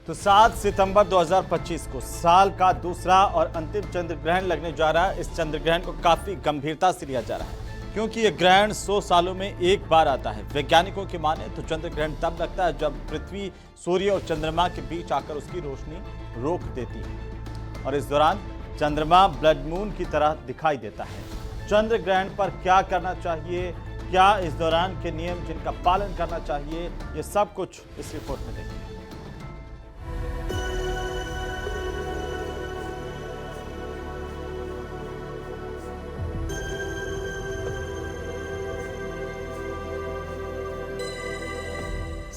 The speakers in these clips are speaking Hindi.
तो 7 सितंबर 2025 को साल का दूसरा और अंतिम चंद्र ग्रहण लगने जा रहा है। इस चंद्र ग्रहण को काफी गंभीरता से लिया जा रहा है क्योंकि ये ग्रहण 100 सालों में एक बार आता है। वैज्ञानिकों की माने तो चंद्र ग्रहण तब लगता है जब पृथ्वी सूर्य और चंद्रमा के बीच आकर उसकी रोशनी रोक देती है और इस दौरान चंद्रमा ब्लड मून की तरह दिखाई देता है। चंद्र ग्रहण पर क्या करना चाहिए, क्या इस दौरान के नियम जिनका पालन करना चाहिए, ये सब कुछ इस रिपोर्ट में देखिए।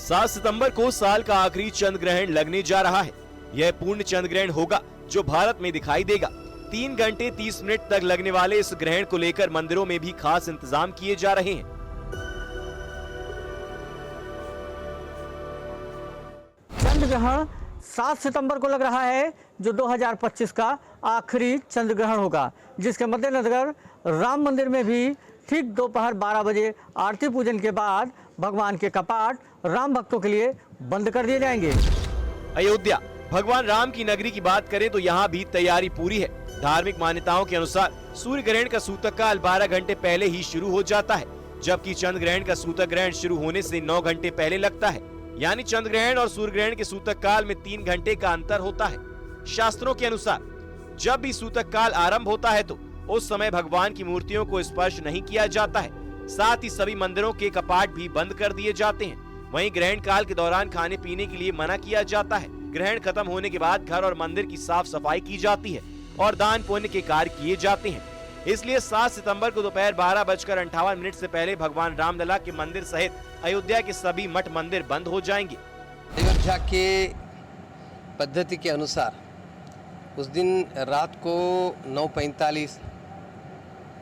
सात सितंबर को साल का आखिरी चंद्र ग्रहण लगने जा रहा है। यह पूर्ण चंद्र ग्रहण होगा जो भारत में दिखाई देगा। 3 घंटे 30 मिनट तक लगने वाले इस ग्रहण को लेकर मंदिरों में भी खास इंतजाम किए जा रहे हैं। चंद्र ग्रहण 7 सितंबर को लग रहा है जो 2025 का आखिरी चंद्र ग्रहण होगा, जिसके मद्देनजर राम मंदिर में भी ठीक दोपहर 12 बजे आरती पूजन के बाद भगवान के कपाट राम भक्तों के लिए बंद कर दिए जाएंगे। अयोध्या भगवान राम की नगरी की बात करें तो यहाँ भी तैयारी पूरी है। धार्मिक मान्यताओं के अनुसार सूर्य ग्रहण का सूतक काल 12 घंटे पहले ही शुरू हो जाता है, जबकि चंद्र ग्रहण का सूतक ग्रहण शुरू होने से 9 घंटे पहले लगता है। यानी चंद्र ग्रहण और सूर्य ग्रहण के सूतक काल में 3 घंटे का अंतर होता है। शास्त्रों के अनुसार जब भी सूतक काल आरंभ होता है तो उस समय भगवान की मूर्तियों को स्पर्श नहीं किया जाता है। साथ ही सभी मंदिरों के कपाट भी बंद कर दिए जाते हैं। वहीं ग्रहण काल के दौरान खाने पीने के लिए मना किया जाता है। ग्रहण खत्म होने के बाद घर और मंदिर की साफ सफाई की जाती है और दान पुण्य के कार्य किए जाते हैं। इसलिए 7 सितंबर को दोपहर 12:58 से पहले भगवान रामलला के मंदिर सहित अयोध्या के सभी मठ मंदिर बंद हो जाएंगे। अयोध्या के पद्धति के अनुसार उस दिन रात को 9:45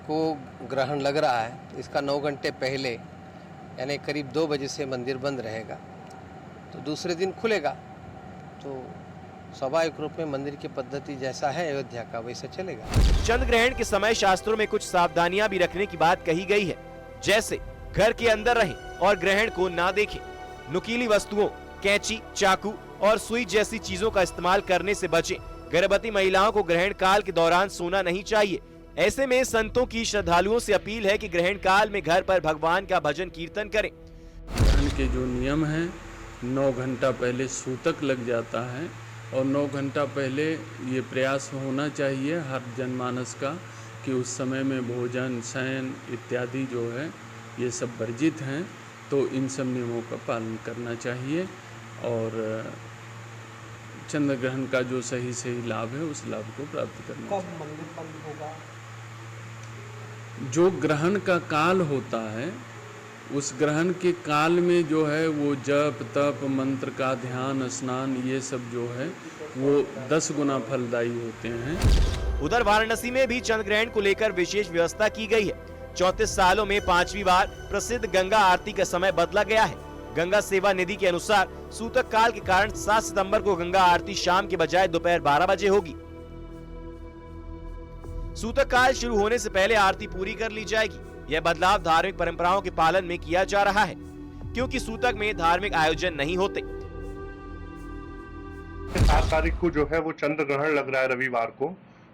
को ग्रहण लग रहा है। इसका 9 घंटे पहले यानी करीब 2 बजे से मंदिर बंद रहेगा, तो दूसरे दिन खुलेगा। तो स्वाभाविक रूप में मंदिर की पद्धति जैसा है अयोध्या का वैसा चलेगा। चंद्र ग्रहण के समय शास्त्रों में कुछ सावधानियां भी रखने की बात कही गई है, जैसे घर के अंदर रहें और ग्रहण को ना देखें। नुकीली वस्तुओं, कैंची, चाकू और सुई जैसी चीजों का इस्तेमाल करने से बचें। गर्भवती महिलाओं को ग्रहण काल के दौरान सोना नहीं चाहिए। ऐसे में संतों की श्रद्धालुओं से अपील है कि ग्रहण काल में घर पर भगवान का भजन कीर्तन करें। ग्रहण के जो नियम हैं, 9 घंटा पहले सूतक लग जाता है और 9 घंटा पहले ये प्रयास होना चाहिए हर जनमानस का कि उस समय में भोजन, शयन इत्यादि जो है ये सब वर्जित हैं, तो इन सब नियमों का पालन करना चाहिए और चंद्र ग्रहण का जो सही सही लाभ है उस लाभ को प्राप्त करना चाहिए। कब मंदिर बंद होगा? जो ग्रहण का काल होता है उस ग्रहण के काल में जो है वो जप, तप, मंत्र का ध्यान, स्नान ये सब जो है वो 10 गुना फलदायी होते हैं। उधर वाराणसी में भी चंद्र ग्रहण को लेकर विशेष व्यवस्था की गई है। 34 सालों में 5वीं बार प्रसिद्ध गंगा आरती का समय बदला गया है। गंगा सेवा निधि के अनुसार सूतक काल के कारण 7 सितंबर को गंगा आरती शाम के बजाय दोपहर 12 बजे होगी। सूतक काल शुरू होने से पहले आरती पूरी कर ली जाएगी। यह बदलाव धार्मिक परंपराओं के पालन में किया जा रहा है, क्योंकि सूतक में धार्मिक आयोजन नहीं होते। 7 तारीख को जो है वो चंद्र ग्रहण लग रहा है रविवार को,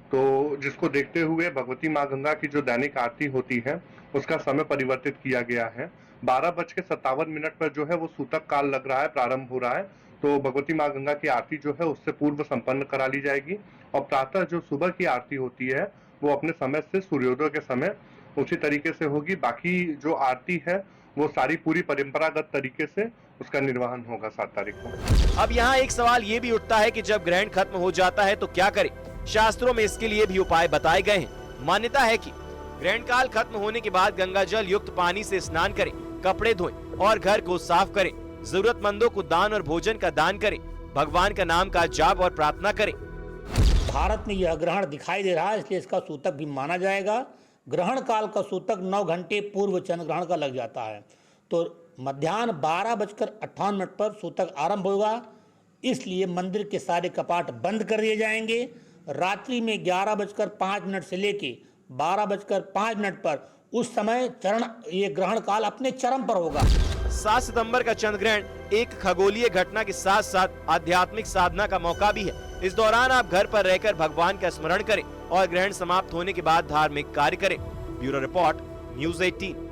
तो जिसको देखते हुए भगवती माँ गंगा की जो दैनिक आरती होती है उसका समय परिवर्तित किया गया है। 12:57 पर जो है वो सूतक काल लग रहा है, प्रारंभ हो रहा है। तो भगवती माँ गंगा की आरती जो है उससे पूर्व संपन्न करा ली जाएगी और प्रातः जो सुबह की आरती होती है वो अपने समय से सूर्योदय के समय उसी तरीके से होगी। बाकी जो आरती है वो सारी पूरी परंपरागत तरीके से उसका निर्वहन होगा 7 तारीख को। अब यहाँ एक सवाल ये भी उठता है कि जब ग्रहण खत्म हो जाता है तो क्या करें? शास्त्रों में इसके लिए भी उपाय बताए गए हैं। मान्यता है कि ग्रहण काल खत्म होने के बाद गंगा जल युक्त पानी से स्नान करें, कपड़े धोएं और घर को साफ करें। जरूरतमंदों को दान और भोजन का दान करें। भगवान का नाम का जाप और प्रार्थना करें। भारत में यह ग्रहण दिखाई दे रहा है, इसलिए इसका सूतक भी माना जाएगा। ग्रहण काल का सूतक 9 घंटे पूर्व चंद्र ग्रहण का लग जाता है, तो मध्याह्न 12:58 पर सूतक आरंभ होगा। इसलिए मंदिर के सारे कपाट बंद कर दिए जाएंगे। रात्रि में 11:05 से लेके 12:05 पर उस समय ये ग्रहण काल अपने चरम पर होगा। 7 सितंबर का चंद्र ग्रहण एक खगोलीय घटना के साथ साथ आध्यात्मिक साधना का मौका भी है। इस दौरान आप घर पर रहकर भगवान का स्मरण करें और ग्रहण समाप्त होने के बाद धार्मिक कार्य करें। Bureau report, news 18।